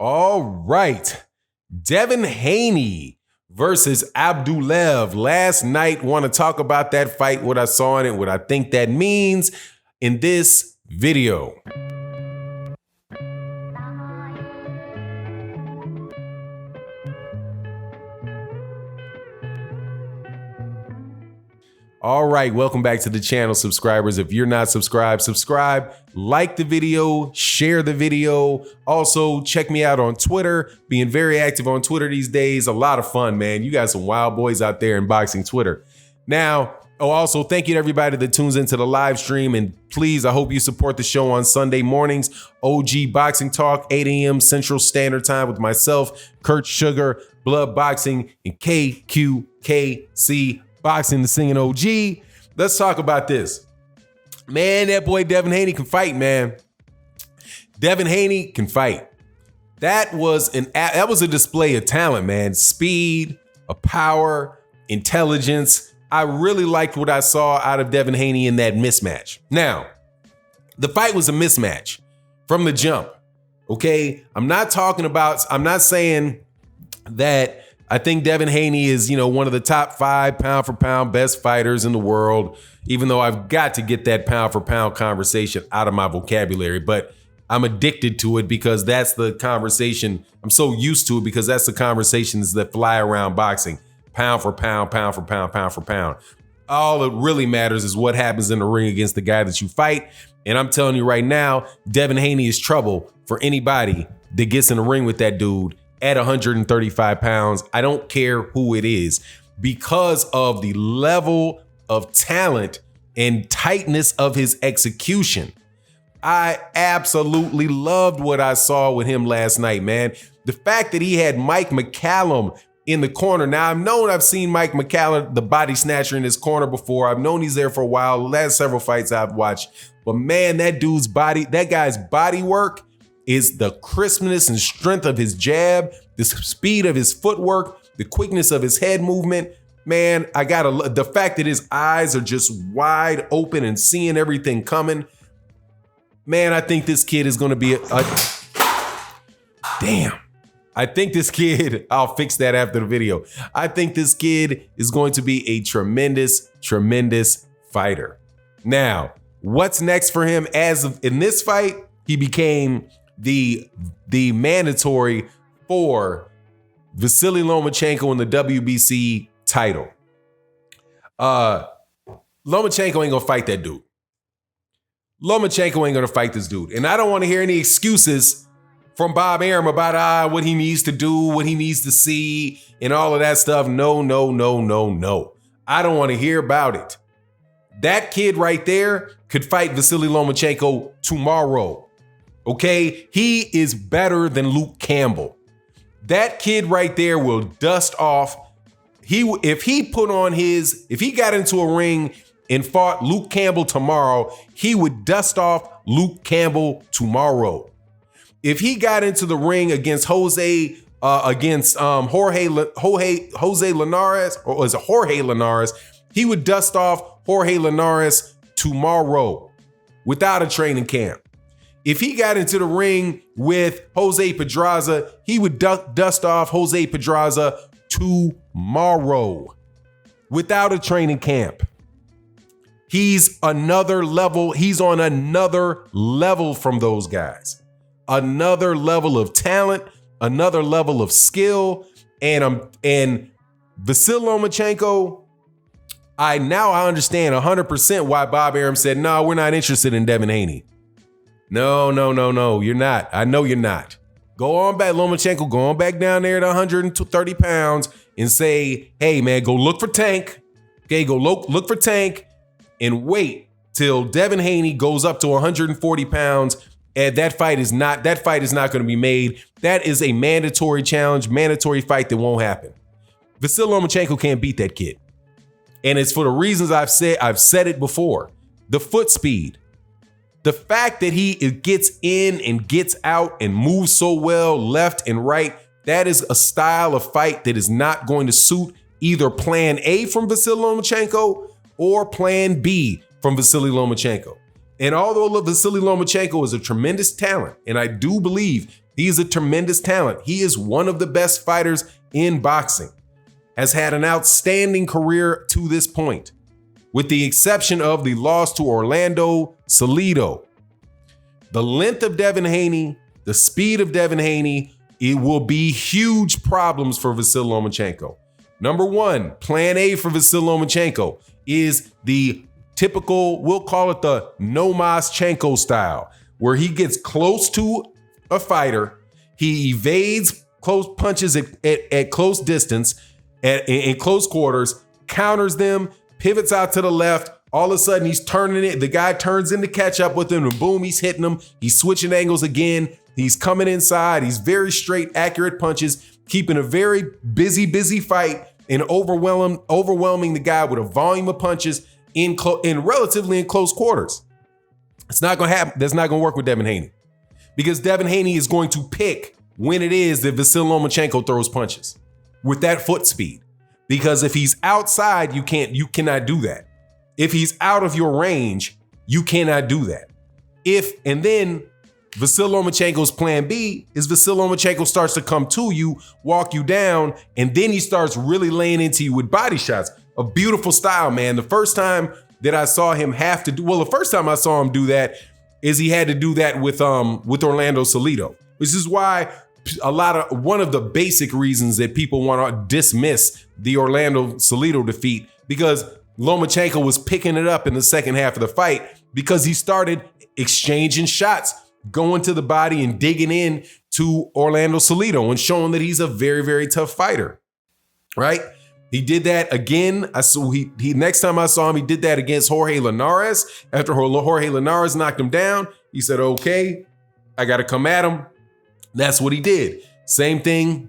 All right. Devin Haney versus Abdulev. Last night, want to talk about that fight, what I saw in it, what I think that means in this video. All right, welcome back to the channel, subscribers. If you're not subscribed, subscribe, like the video, share the video. Also, check me out on Twitter. Being very active on Twitter these days. A lot of fun, man. You got some wild boys out there in boxing Twitter. Now, also, thank you to everybody that tunes into the live stream. And please, I hope you support the show on Sunday mornings. OG Boxing Talk, 8 a.m. Central Standard Time with myself, Kurt Sugar, Blood Boxing, and KQKC Boxing, the singing OG. Let's talk about this. Man, that boy Devin Haney can fight, man. Devin Haney can fight. That was a display of talent, man. Speed, a power, intelligence. I really liked what I saw out of Devin Haney in that mismatch. Now, the fight was a mismatch from the jump. Okay, I'm not saying that I think Devin Haney is, one of the top 5 pound for pound best fighters in the world, even though I've got to get that pound for pound conversation out of my vocabulary. But I'm addicted to it because that's the conversation. I'm so used to it because that's the conversations that fly around boxing. Pound for pound, pound for pound, pound for pound. All that really matters is what happens in the ring against the guy that you fight. And I'm telling you right now, Devin Haney is trouble for anybody that gets in the ring with that dude at 135 pounds. I don't care who it is, because of the level of talent and tightness of his execution. I absolutely loved what I saw with him last night, man. The fact that he had Mike McCallum in the corner. Now, I've seen Mike McCallum, the body snatcher, in his corner before. I've known he's there for a while. The last several fights I've watched. But man, that guy's body work is the crispness and strength of his jab, the speed of his footwork, the quickness of his head movement. Man, the fact that his eyes are just wide open and seeing everything coming. Man, I think this kid is going to be I think this kid, I'll fix that after the video. I think this kid is going to be a tremendous, tremendous fighter. Now, what's next for him? In this fight, he became the mandatory for Vasily Lomachenko in the WBC title. Lomachenko ain't gonna fight that dude. Lomachenko ain't gonna fight this dude. And I don't want to hear any excuses from Bob Arum about what he needs to do, what he needs to see, and all of that stuff. No. I don't want to hear about it. That kid right there could fight Vasily Lomachenko tomorrow. Okay, he is better than Luke Campbell. That kid right there will dust off. If he got into a ring and fought Luke Campbell tomorrow, he would dust off Luke Campbell tomorrow. If he got into the ring against Jorge Linares, or was it Jorge Linares, he would dust off Jorge Linares tomorrow without a training camp. If he got into the ring with Jose Pedraza, he would dust off Jose Pedraza tomorrow without a training camp. He's another level. He's on another level from those guys. Another level of talent, another level of skill. And Vasily Lomachenko, I understand 100% why Bob Arum said, no, we're not interested in Devin Haney. No, you're not. I know you're not. Go on back, Lomachenko, go on back down there at 130 pounds and say, hey, man, go look for Tank. Okay, go look for Tank and wait till Devin Haney goes up to 140 pounds. And that fight is not going to be made. That is a mandatory challenge, mandatory fight that won't happen. Vasily Lomachenko can't beat that kid. And it's for the reasons I've said it before. The foot speed. The fact that he gets in and gets out and moves so well left and right, that is a style of fight that is not going to suit either plan A from Vasily Lomachenko or plan B from Vasily Lomachenko. And although Vasily Lomachenko is a tremendous talent, and I do believe He's a tremendous talent. He is one of the best fighters in boxing, has had an outstanding career to this point, with the exception of the loss to Orlando Salido. The length of Devin Haney, the speed of Devin Haney, it will be huge problems for Vasyl Lomachenko. Number one, plan A for Vasyl Lomachenko is the typical, we'll call it the No-Machenko style, where he gets close to a fighter, he evades close punches at close distance, in close quarters, counters them, pivots out to the left. All of a sudden, he's turning it. The guy turns in to catch up with him, and boom, he's hitting him. He's switching angles again. He's coming inside. He's very straight, accurate punches, keeping a very busy fight and overwhelming the guy with a volume of punches in relatively close quarters. It's not going to happen. That's not going to work with Devin Haney, because Devin Haney is going to pick when it is that Vasyl Lomachenko throws punches with that foot speed. Because if he's outside, you cannot do that. If he's out of your range, you cannot do that. And then Vasyl Lomachenko's plan B is Vasyl Lomachenko starts to come to you, walk you down, and then he starts really laying into you with body shots. A beautiful style, man. The first time that I saw him the first time I saw him do that is he had to do that with Orlando Salido, which is why one of the basic reasons that people want to dismiss the Orlando Salido defeat, because Lomachenko was picking it up in the second half of the fight because he started exchanging shots, going to the body and digging in to Orlando Salido and showing that he's a very, very tough fighter, right? He did that again. Next time I saw him, he did that against Jorge Linares. After Jorge Linares knocked him down, he said, okay, I got to come at him. That's what he did. Same thing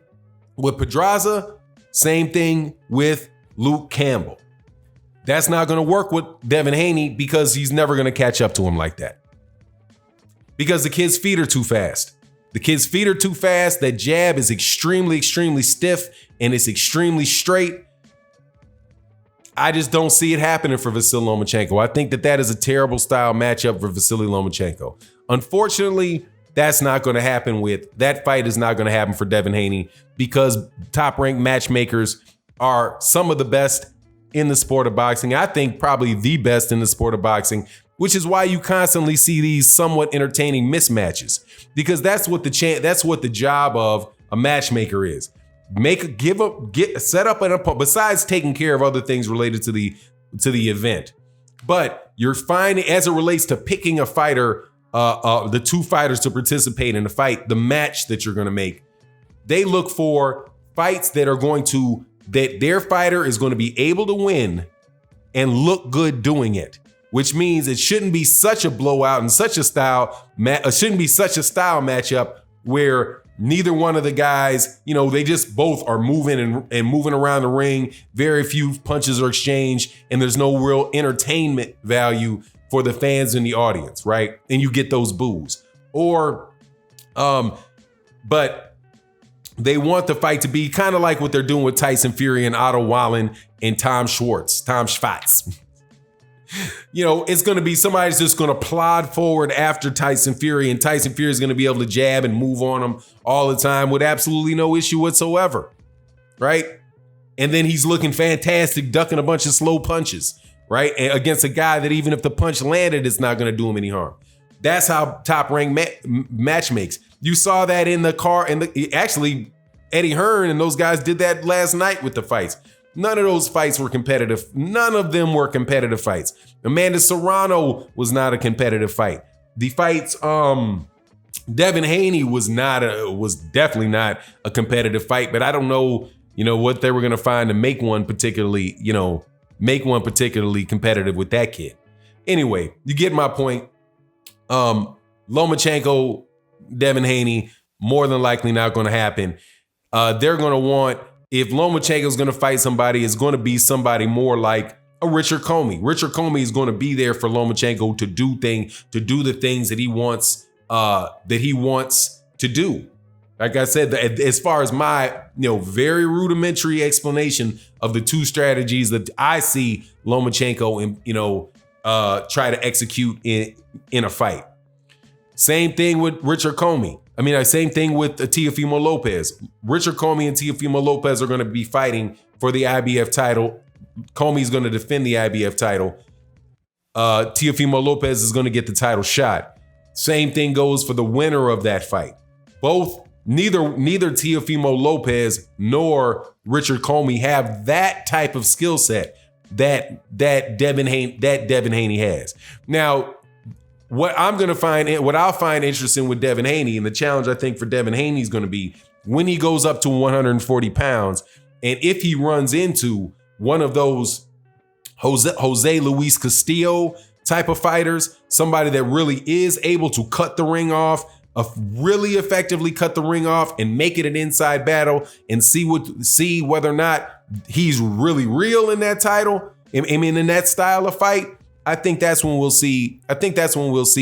with Pedraza. Same thing with Luke Campbell. That's not going to work with Devin Haney because he's never going to catch up to him like that. Because the kid's feet are too fast. The kid's feet are too fast. That jab is extremely stiff and it's extremely straight. I just don't see it happening for Vasyl Lomachenko. I think that is a terrible style matchup for Vasily Lomachenko. Unfortunately, that's not going to happen that fight is not going to happen for Devin Haney, because top-ranked matchmakers are some of the best in the sport of boxing. I think probably the best in the sport of boxing, which is why you constantly see these somewhat entertaining mismatches, because that's what the job of a matchmaker is. Set up an opponent, besides taking care of other things related to the event. But you're finding, as it relates to picking a fighter, the two fighters to participate in the fight, the match that you're going to make, they look for fights that their fighter is going to be able to win and look good doing it, which means it shouldn't be such a blowout and such a style matchup where neither one of the guys, they just both are moving and moving around the ring. Very few punches are exchanged, and there's no real entertainment value for the fans in the audience, right? And you get those boos. But they want the fight to be kind of like what they're doing with Tyson Fury and Otto Wallen and Tom Schwartz. It's going to be somebody's just going to plod forward after Tyson Fury, and Tyson Fury is going to be able to jab and move on him all the time with absolutely no issue whatsoever, right? And then he's looking fantastic, ducking a bunch of slow punches, right? And against a guy that even if the punch landed, it's not going to do him any harm. That's how top-ranked match makes. You saw that in the car, actually, Eddie Hearn and those guys did that last night with the fights. None of those fights were competitive. None of them were competitive fights. Amanda Serrano was not a competitive fight. The fights, Devin Haney was definitely not a competitive fight, but I don't know, what they were going to find to make one particularly competitive with that kid. Anyway, you get my point. Lomachenko, Devin Haney, more than likely not going to happen. They're going to want, if Lomachenko is going to fight somebody, it's going to be somebody more like a Richard Comey. Richard Comey is going to be there for Lomachenko to do the things that he wants to do. Like I said, as far as my very rudimentary explanation of the two strategies that I see Lomachenko try to execute in a fight. Same thing with Richard Comey. I mean, same thing with Teofimo Lopez. Richard Comey and Teofimo Lopez are going to be fighting for the IBF title. Comey's going to defend the IBF title. Teofimo Lopez is going to get the title shot. Same thing goes for the winner of that fight. Neither Teofimo Lopez nor Richard Comey have that type of skill set that Devin Haney has. Now, what I'll find interesting with Devin Haney, and the challenge I think for Devin Haney is going to be when he goes up to 140 pounds, and if he runs into one of those Jose Luis Castillo type of fighters, somebody that really is able to cut the ring off, really effectively cut the ring off and make it an inside battle and see whether or not he's really real in that title. I mean, in that style of fight, I think that's when we'll see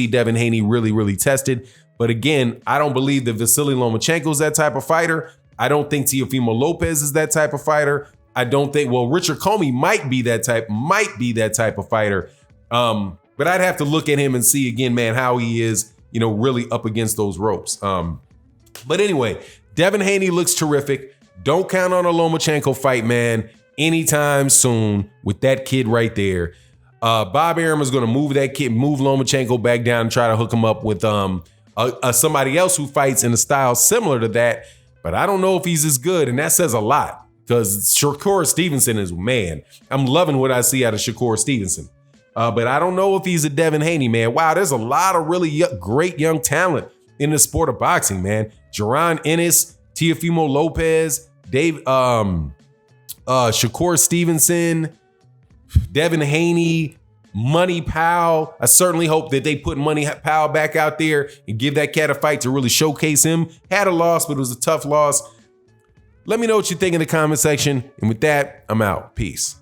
Devin Haney really, really tested. But again, I don't believe that Vasily Lomachenko is that type of fighter. I don't think Teofimo Lopez is that type of fighter. I don't think, Richard Comey might be that type of fighter. But I'd have to look at him and see again, man, how he is, really up against those ropes. But anyway, Devin Haney looks terrific. Don't count on a Lomachenko fight, man, anytime soon with that kid right there. Bob Arum is going to move Lomachenko back down and try to hook him up with somebody else who fights in a style similar to that. But I don't know if he's as good, and that says a lot because Shakur Stevenson is, man, I'm loving what I see out of Shakur Stevenson. But I don't know if he's a Devin Haney, man. Wow, there's a lot of really great young talent in the sport of boxing, man. Jaron Ennis, Teofimo Lopez, Shakur Stevenson, Devin Haney, Money Powell. I certainly hope that they put Money Powell back out there and give that cat a fight to really showcase him. Had a loss, but it was a tough loss. Let me know what you think in the comment section. And with that, I'm out. Peace.